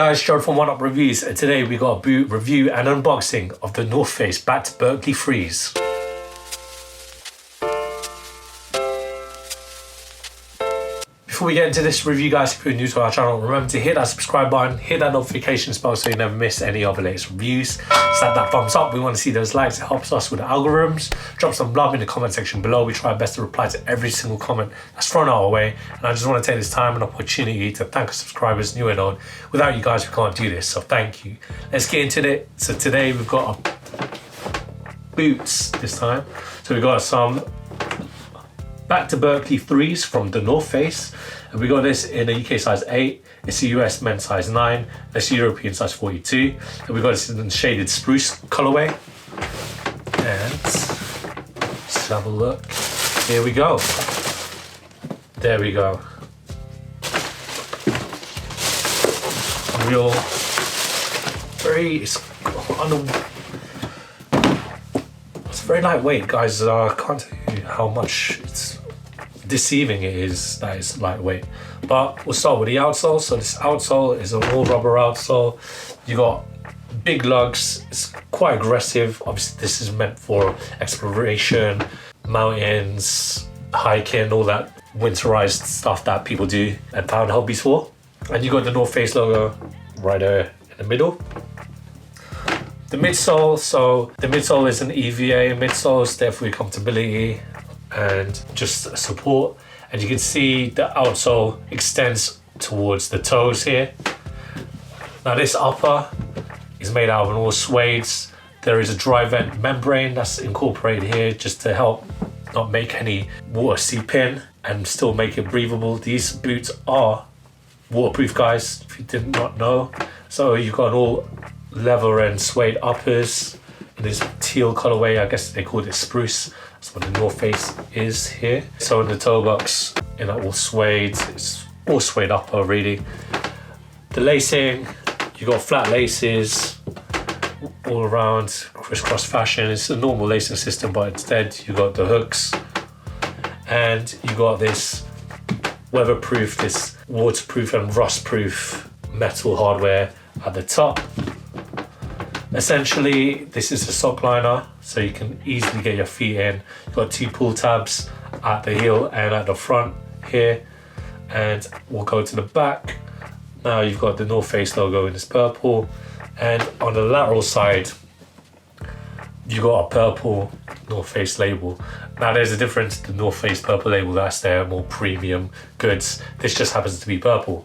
guys, Gerald from Oneupreviewz, and today we got a boot review and unboxing of the North Face Back to Berkeley Freeze. Before we get into this review, guys, if you're new to our channel, remember to hit that subscribe button, hit that notification bell so you never miss any of the latest reviews. Slap that thumbs up, we want to see those likes, it helps us with the algorithms. Drop some love in the comment section below, we try our best to reply to every single comment that's thrown our way. And I just want to take this time and opportunity to thank our subscribers, new and old. Without you guys, we can't do this, so thank you. Let's get into it. So today we've got our boots this time. So we've got some Back to Berkeley 3s from the North Face, and we got this in a UK size 8, it's a US men's size 9, it's a European size 42, and we got this in the shaded spruce colorway. And let's have a look. Here we go. There we go. Real, it's very lightweight, guys. I can't tell you how much it's deceiving it is that it's lightweight. But we'll start with the outsole. So this outsole is an all rubber outsole. You got big lugs, it's quite aggressive. Obviously this is meant for exploration, mountains, hiking, all that winterized stuff that people do and found hobbies for. And you got the North Face logo right there in the middle. The midsole, so the midsole is an EVA midsole, it's there for your comfortability and just support. And you can see the outsole extends towards the toes here. Now this upper is made out of an all suedes. There is a dry vent membrane that's incorporated here just to help not make any water seep in and still make it breathable. These boots are waterproof, guys, if you did not know. So you've got all leather and suede uppers in this teal colorway. I guess they call it spruce. That's what the North Face is here. So in the toe box, in that all suede, it's all suede upper really. The lacing, you got flat laces all around, crisscross fashion. It's a normal lacing system, but instead you got the hooks, and you got this weatherproof, this waterproof and rustproof metal hardware at the top. Essentially, this is a sock liner, so you can easily get your feet in. You've got 2 pull tabs at the heel and at the front here. And we'll go to the back. Now you've got the North Face logo in this purple. And on the lateral side, you got a purple North Face label. Now there's a difference, the North Face purple label, that's their more premium goods. This just happens to be purple.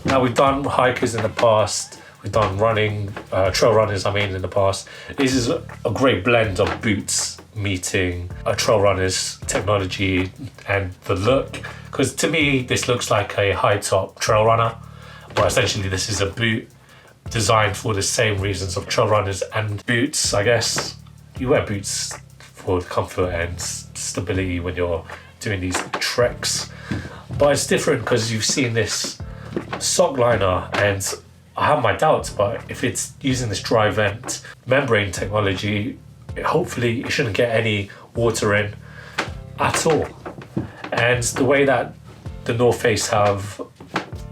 Now we've done hikers in the past. We've done running, trail runners in the past. This is a great blend of boots meeting a trail runner's technology and the look. Because to me, this looks like a high top trail runner. But essentially this is a boot designed for the same reasons of trail runners and boots, I guess. You wear boots for comfort and stability when you're doing these treks. But it's different because you've seen this sock liner, and I have my doubts, but if it's using this dry vent membrane technology, hopefully it shouldn't get any water in at all. And the way that the North Face have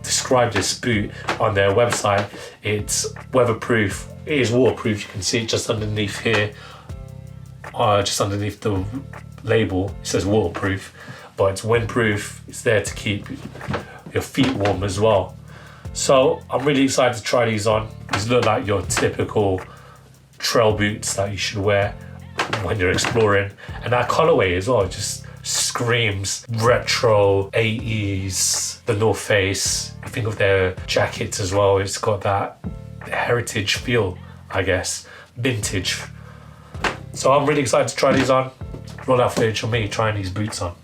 described this boot on their website, it's weatherproof, it is waterproof. You can see it just underneath here, just underneath the label, it says waterproof, but it's windproof. It's there to keep your feet warm as well. So I'm really excited to try these on. These look like your typical trail boots that you should wear when you're exploring. And that colorway as well just screams retro 80s, the North Face. You think of their jackets as well, it's got that heritage feel, I guess, vintage. So I'm really excited to try these on. Roll out footage of me trying these boots on.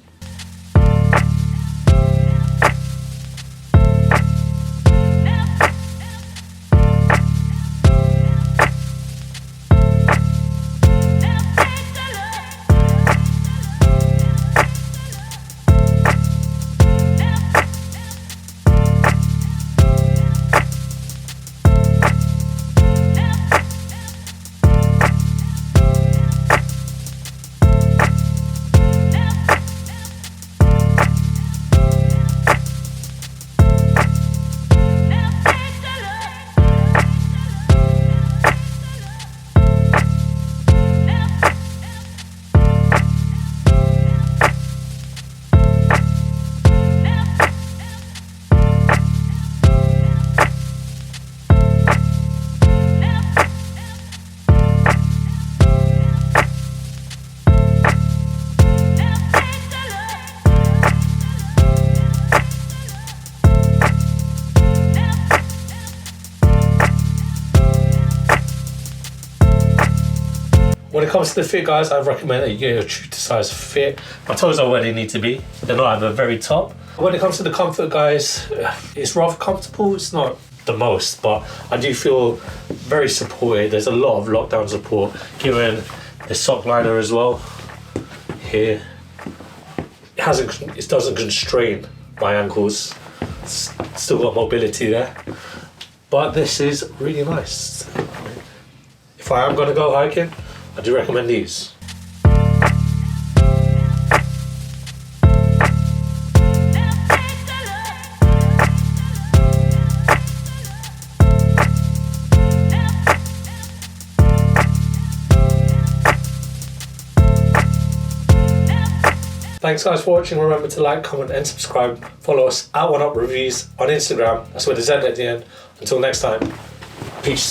When it comes to the fit, guys, I recommend that you get a true to size fit. My toes are where they need to be. They're not at the very top. When it comes to the comfort, guys, it's rather comfortable. It's not the most, but I do feel very supported. There's a lot of lockdown support given the sock liner as well. Here, it doesn't constrain my ankles. It's still got mobility there, but this is really nice. If I am going to go hiking, I do recommend these. Thanks guys for watching. Remember to like, comment and subscribe. Follow us at Oneupreviewz on Instagram. That's with the Z at the end. Until next time, peace.